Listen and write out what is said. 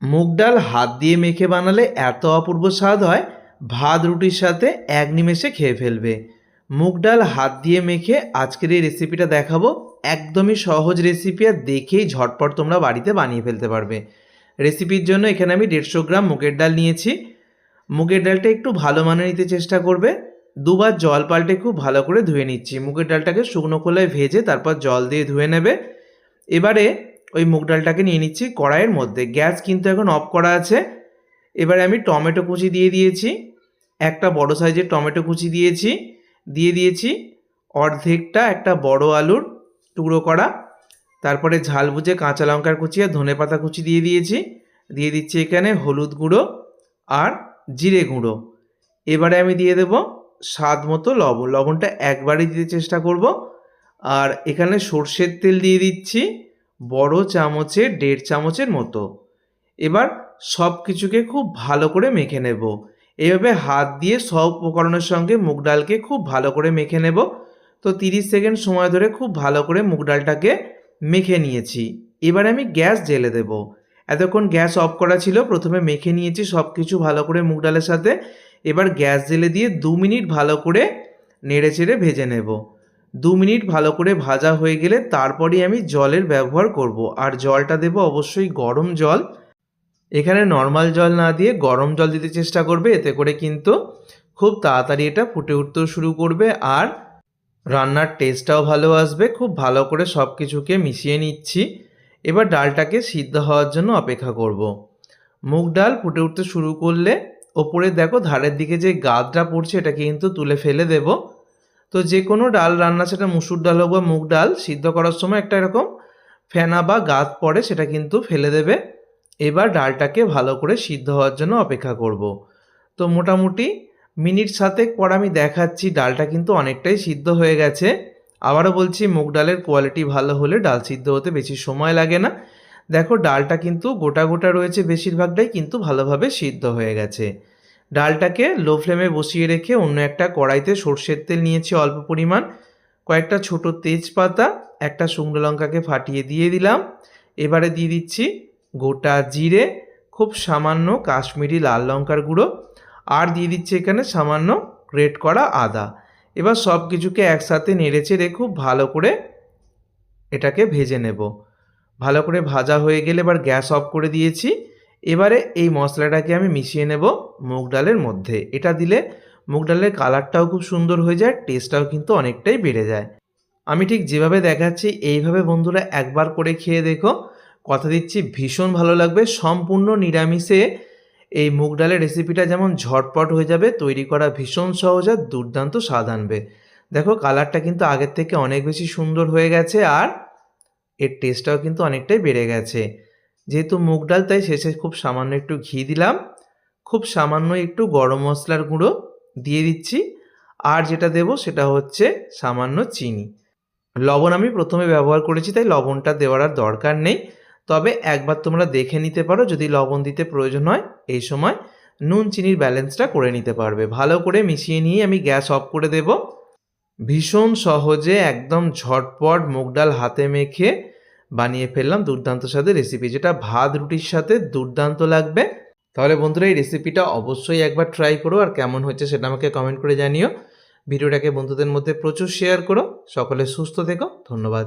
মুগ ডাল হাত দিয়ে মেখে বানালে এত অপূর্ব স্বাদ হয়, ভাত রুটির সাথে এক নিমেষে খেয়ে ফেলবে। মুগ ডাল হাত দিয়ে মেখে আজকের এই রেসিপিটা দেখাবো। একদমই সহজ রেসিপি, আর দেখেই ঝটপট তোমরা বাড়িতে বানিয়ে ফেলতে পারবে। রেসিপির জন্য এখানে আমি 150 গ্রাম মুগের ডাল নিয়েছি। মুগের ডালটা একটু ভালো মানের নিতে চেষ্টা করবে। দুবার জল পাল্টে খুব ভালো করে ধুয়ে নিচ্ছি। মুগের ডালটাকে শুকনো খোলায় ভেজে তারপর জল দিয়ে ধুয়ে নেবে। এবারে ওই মুগ ডালটাকে নিয়ে নিচ্ছি কড়াইয়ের মধ্যে। গ্যাস কিন্তু এখন অফ করা আছে। এবারে আমি টমেটো কুচি দিয়ে দিয়েছি, একটা বড় সাইজের টমেটো কুচি দিয়েছি। দিয়ে দিয়েছি অর্ধেকটা একটা বড় আলুর টুকরো করা। তারপরে ঝাল বুঝে কাঁচা লঙ্কার কুচি আর ধনে পাতা কুচি দিয়ে দিয়েছি। দিয়ে দিচ্ছি এখানে হলুদ গুঁড়ো আর জিরে গুঁড়ো। এবারে আমি দিয়ে দেব স্বাদ মতো লবণ। লবণটা একবারই দিতে চেষ্টা করব। আর এখানে সর্ষের তেল দিয়ে দিচ্ছি বড় চামচে 1.5 চামচের মতো। এবার সব কিছুকে খুব ভালো করে মেখে নেব। এইভাবে হাত দিয়ে সব উপকরণের সঙ্গে মুগ ডালকে খুব ভালো করে মেখে নেব। তো 30 সেকেন্ড সময় ধরে খুব ভালো করে মুগ ডালটাকে মেখে নিয়েছি। এবার আমি গ্যাস জ্বেলে দেব। এতক্ষণ গ্যাস অফ করা ছিল। প্রথমে মেখে নিয়েছি সব কিছু ভালো করে মুগ ডালের সাথে। এবার গ্যাস জ্বেলে দিয়ে 2 মিনিট ভালো করে নেড়ে চেড়ে ভেজে নেব। 2 মিনিট ভালো করে ভাজা হয়ে গেলে তারপরেই আমি জলের ব্যবহার করব। আর জলটা দেব অবশ্যই গরম জল। এখানে নর্মাল জল না দিয়ে গরম জল দিতে চেষ্টা করবে। এতে করে কিন্তু খুব তাড়াতাড়ি এটা ফুটে উঠতেও শুরু করবে, আর রান্নার টেস্টটাও ভালো আসবে। খুব ভালো করে সব কিছুকে মিশিয়ে নিচ্ছি। এবার ডালটাকে সিদ্ধ হওয়ার জন্য অপেক্ষা করব। মুগ ডাল ফুটে উঠতে শুরু করলে ওপরে দেখো ধারের দিকে যে গাদটা পড়ছে এটাকে কিন্তু তুলে ফেলে দেব। তো যে কোনো ডাল রান্না, সেটা মুসুর ডাল হোক বা মুগ ডাল, সিদ্ধ করার সময় একটা এরকম ফেনা বা গাদ পড়ে, সেটা কিন্তু ফেলে দেবে। এবার ডালটাকে ভালো করে সিদ্ধ হওয়ার জন্য অপেক্ষা করব। তো মোটামুটি মিনিট 7 পর আমি দেখাচ্ছি ডালটা কিন্তু অনেকটাই সিদ্ধ হয়ে গেছে। আবারও বলছি, মুগ ডালের কোয়ালিটি ভালো হলে ডাল সিদ্ধ হতে বেশি সময় লাগে না। দেখো ডালটা কিন্তু গোটা গোটা রয়েছে, বেশিরভাগটাই কিন্তু ভালোভাবে সিদ্ধ হয়ে গেছে। ডালটাকে লো ফ্লেমে বসিয়ে রেখে অন্য একটা কড়াইতে সর্ষের তেল নিয়েছি অল্প পরিমাণ, কয়েকটা ছোট তেজপাতা, একটা শুকনো লঙ্কাকে ফাটিয়ে দিয়ে দিলাম। এবারে দিয়ে দিচ্ছি গোটা জিরে, খুব সামান্য কাশ্মীরি লাল লঙ্কার গুঁড়ো, আর দিয়ে দিচ্ছি এখানে সামান্য গ্রেট করা আদা। এবার সব কিছুকে একসাথে নেড়েচেড়ে খুব ভালো করে এটাকে ভেজে নেব। ভালো করে ভাজা হয়ে গেলে এবার গ্যাস অফ করে দিয়েছি। এবারে এই মশলাটাকে আমি মিশিয়ে নেব মুগ ডালের মধ্যে। এটা দিলে মুগ ডালের কালারটাও খুব সুন্দর হয়ে যায়, টেস্টটাও কিন্তু অনেকটাই বেড়ে যায়। আমি ঠিক যেভাবে দেখাচ্ছি এইভাবে বন্ধুরা একবার করে খেয়ে দেখো, কথা দিচ্ছি ভীষণ ভালো লাগবে। সম্পূর্ণ নিরামিষে এই মুগ ডালের রেসিপিটা যেমন ঝটপট হয়ে যাবে, তৈরি করা ভীষণ সহজ আর দুর্দান্ত স্বাদ আনবে। দেখো কালারটা কিন্তু আগের থেকে অনেক বেশি সুন্দর হয়ে গেছে, আর এর টেস্টটাও কিন্তু অনেকটাই বেড়ে গেছে। যেহেতু মুগ ডাল, তাই শেষে খুব সামান্য একটু ঘি দিলাম, খুব সামান্য একটু গরম মশলার গুঁড়ো দিয়ে দিচ্ছি, আর যেটা দেব সেটা হচ্ছে সামান্য চিনি। লবণ আমি প্রথমে ব্যবহার করেছি, তাই লবণটা দেওয়ার আর দরকার নেই। তবে একবার তোমরা দেখে নিতে পারো, যদি লবণ দিতে প্রয়োজন হয় এই সময় নুন চিনির ব্যালেন্সটা করে নিতে পারবে। ভালো করে মিশিয়ে নিয়ে আমি গ্যাস অফ করে দেব। ভীষণ সহজে একদম ঝটপট মুগ ডাল হাতে মেখে বানিয়ে ফেললাম দুর্দান্ত স্বাদের রেসিপি, যেটা ভাত রুটির সাথে দুর্দান্ত লাগবে। তাহলে বন্ধুরা এই রেসিপিটা অবশ্যই একবার ট্রাই করো, আর কেমন হচ্ছে সেটা আমাকে কমেন্ট করে জানিও। ভিডিওটাকে বন্ধুদের মধ্যে প্রচুর শেয়ার করো। সকলে সুস্থ থেকো। ধন্যবাদ।